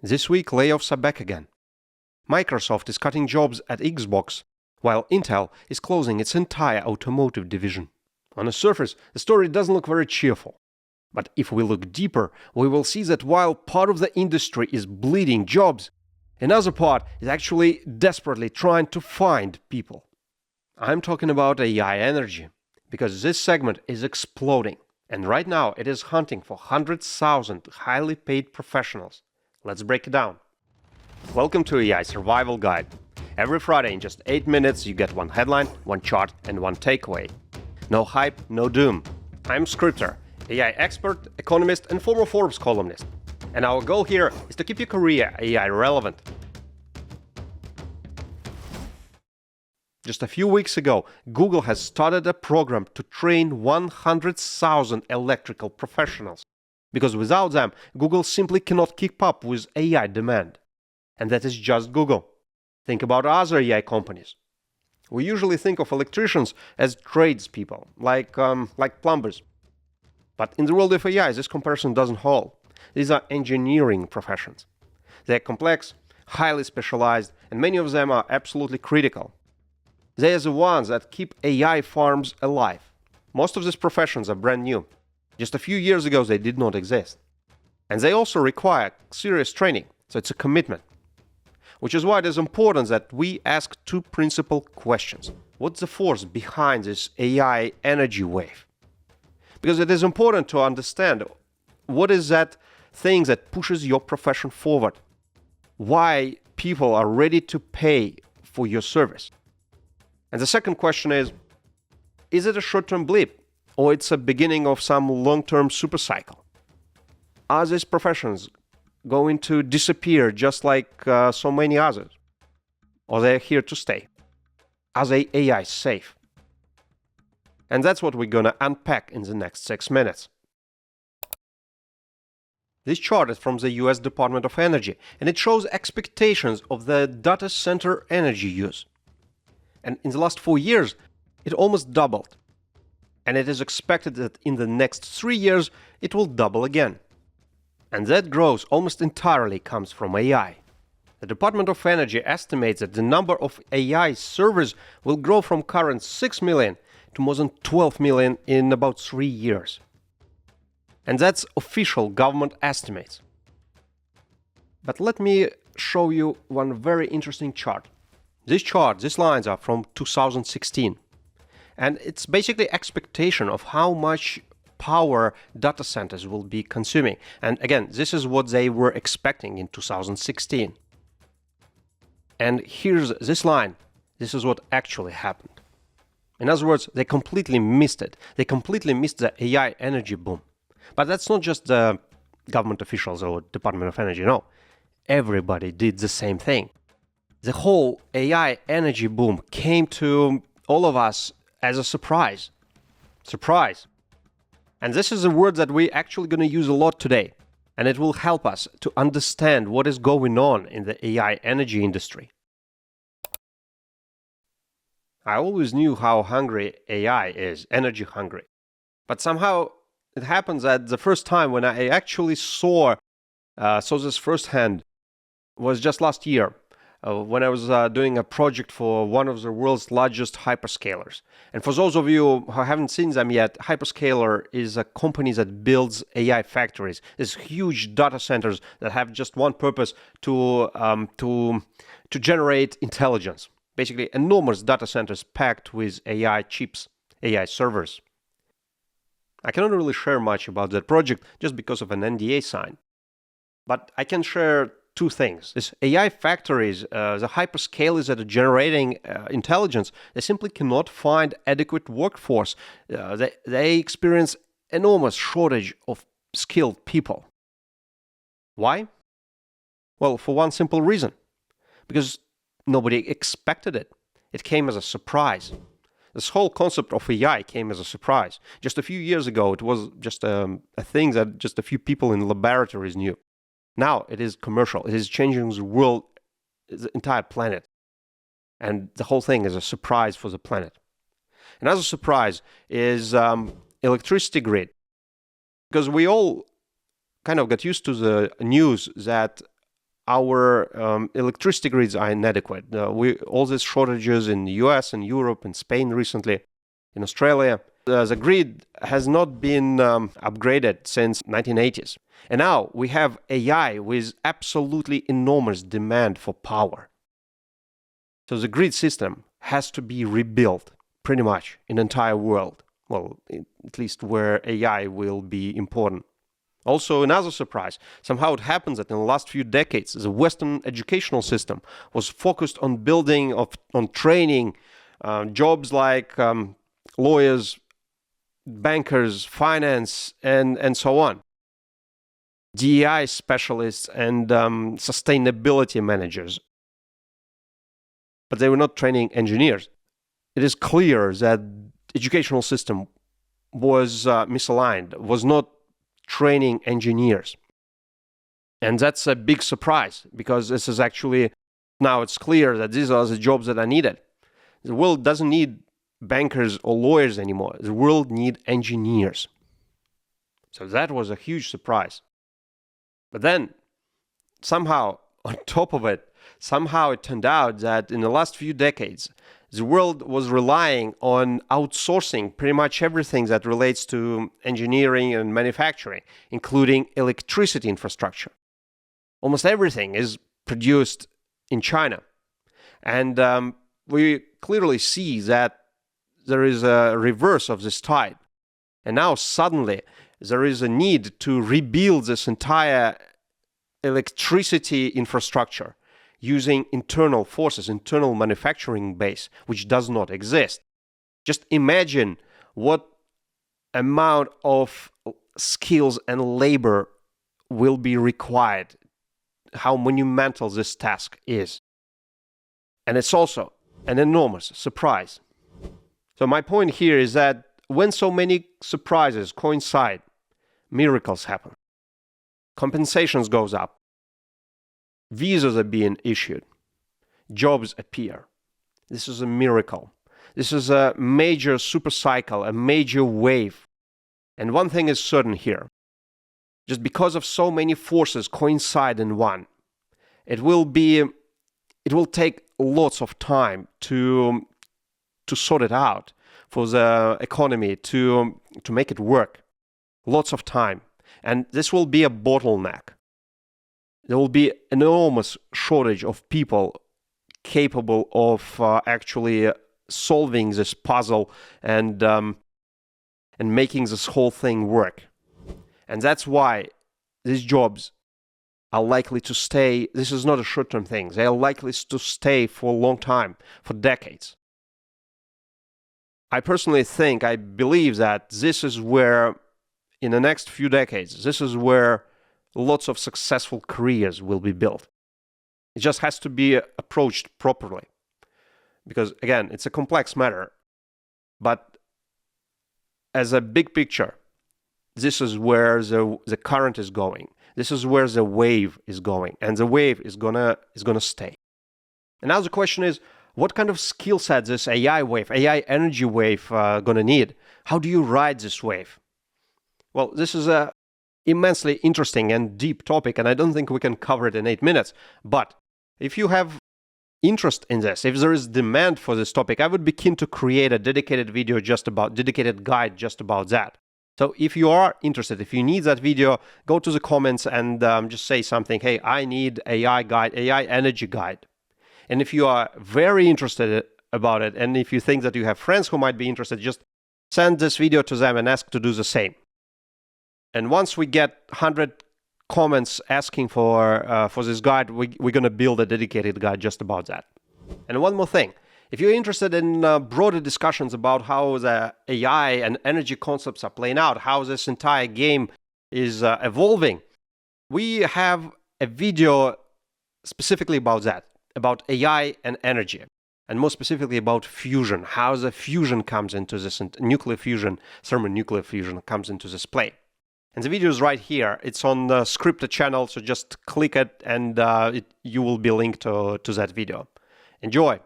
This week, layoffs are back again. Microsoft is cutting jobs at Xbox, while Intel is closing its entire automotive division. On the surface, the story doesn't look very cheerful. But if we look deeper, we will see that while part of the industry is bleeding jobs, another part is actually desperately trying to find people. I'm talking about AI energy, because this segment is exploding, and right now it is hunting for 100,000 highly paid professionals. Let's break it down. Welcome to AI Survival Guide. Every Friday in just 8 minutes you get one headline, one chart, and one takeaway. No hype, no doom. I'm Scripter, AI expert, economist, and former Forbes columnist. And our goal here is to keep your career AI relevant. Just a few weeks ago, Google has started a program to train 100,000 electrical professionals. Because without them, Google simply cannot keep up with AI demand. And that is just Google. Think about other AI companies. We usually think of electricians as tradespeople, like plumbers. But in the world of AI, this comparison doesn't hold. These are engineering professions. They're complex, highly specialized, and many of them are absolutely critical. They are the ones that keep AI farms alive. Most of these professions are brand new. Just a few years ago, they did not exist. And they also require serious training, so it's a commitment. Which is why it is important that we ask two principal questions. What's the force behind this AI energy wave? Because it is important to understand what is that thing that pushes your profession forward. Why people are ready to pay for your service. And the second question is it a short-term blip? Or it's a beginning of some long-term supercycle? Are these professions going to disappear just like so many others? Or they're here to stay? Are they AI safe? And that's what we're going to unpack in the next 6 minutes. This chart is from the US Department of Energy, and it shows expectations of the data center energy use. And in the last 4 years, it almost doubled. And it is expected that in the next 3 years, it will double again. And that growth almost entirely comes from AI. The Department of Energy estimates that the number of AI servers will grow from current 6 million to more than 12 million in about 3 years. And that's official government estimates. But let me show you one very interesting chart. These lines are from 2016. And it's basically expectation of how much power data centers will be consuming. And again, this is what they were expecting in 2016. And here's this line. This is what actually happened. In other words, they completely missed it. They completely missed the AI energy boom. But that's not just the government officials or Department of Energy, no. Everybody did the same thing. The whole AI energy boom came to all of us as a surprise. Surprise. And this is a word that we're actually going to use a lot today. And it will help us to understand what is going on in the AI energy industry. I always knew how hungry AI is, energy hungry. But somehow it happens that the first time when I actually saw this firsthand was just last year. When I was doing a project for one of the world's largest hyperscalers. And for those of you who haven't seen them yet, hyperscaler is a company that builds AI factories. These huge data centers that have just one purpose to generate intelligence. Basically, enormous data centers packed with AI chips, AI servers. I cannot really share much about that project just because of an NDA sign. But I can share two things. These AI factories, the hyperscalers that are generating intelligence, they simply cannot find adequate workforce. They experience enormous shortage of skilled people. Why? Well, for one simple reason. Because nobody expected it. It came as a surprise. This whole concept of AI came as a surprise. Just a few years ago, it was just a thing that just a few people in laboratories knew. Now it is commercial. It is changing the world, the entire planet. And the whole thing is a surprise for the planet. Another surprise is electricity grid. Because we all kind of got used to the news that our electricity grids are inadequate. All these shortages in the US and Europe and Spain recently, in Australia. The grid has not been upgraded since 1980s. And now we have AI with absolutely enormous demand for power. So the grid system has to be rebuilt pretty much in the entire world. Well, at least where AI will be important. Also, another surprise, somehow it happens that in the last few decades, the Western educational system was focused on on training jobs like lawyers, bankers, finance, and so on. DEI specialists and sustainability managers. But they were not training engineers. It is clear that the educational system was misaligned, was not training engineers. And that's a big surprise, because this is actually, now it's clear that these are the jobs that are needed. The world doesn't need bankers or lawyers anymore. The world needs engineers. So that was a huge surprise. But then, somehow, on top of it, somehow it turned out that in the last few decades, the world was relying on outsourcing pretty much everything that relates to engineering and manufacturing, including electricity infrastructure. Almost everything is produced in China. And we clearly see that there is a reverse of this tide. And now suddenly there is a need to rebuild this entire electricity infrastructure using internal forces, internal manufacturing base, which does not exist. Just imagine what amount of skills and labor will be required, how monumental this task is. And it's also an enormous surprise. So my point here is that when so many surprises coincide, miracles happen. Compensations goes up. Visas are being issued. Jobs appear. This is a miracle. This is a major super cycle, a major wave. And one thing is certain here. Just because of so many forces coincide in one, it will take lots of time to sort it out for the economy, to make it work. Lots of time. And this will be a bottleneck. There will be an enormous shortage of people capable of actually solving this puzzle and making this whole thing work. And that's why these jobs are likely to stay. This is not a short-term thing. They are likely to stay for a long time, for decades. I personally think, I believe that this is where, in the next few decades, this is where lots of successful careers will be built. It just has to be approached properly. Because, again, it's a complex matter. But as a big picture, this is where the current is going. This is where the wave is going. And the wave is gonna stay. And now the question is, what kind of skill set this AI wave, AI energy wave gonna need? How do you ride this wave? Well, this is a immensely interesting and deep topic, and I don't think we can cover it in 8 minutes. But if you have interest in this, if there is demand for this topic, I would be keen to create a dedicated video dedicated guide just about that. So if you are interested, if you need that video, go to the comments and just say something. Hey, I need AI guide, AI energy guide. And if you are very interested about it, and if you think that you have friends who might be interested, just send this video to them and ask to do the same. And once we get 100 comments asking for this guide, we're going to build a dedicated guide just about that. And one more thing. If you're interested in broader discussions about how the AI and energy concepts are playing out, how this entire game is evolving, we have a video specifically about that, about AI and energy, and more specifically about fusion, how the fusion comes into this, and nuclear fusion, thermonuclear fusion comes into this play. And the video is right here. It's on the scripted channel, so just click it and you will be linked to that video. Enjoy!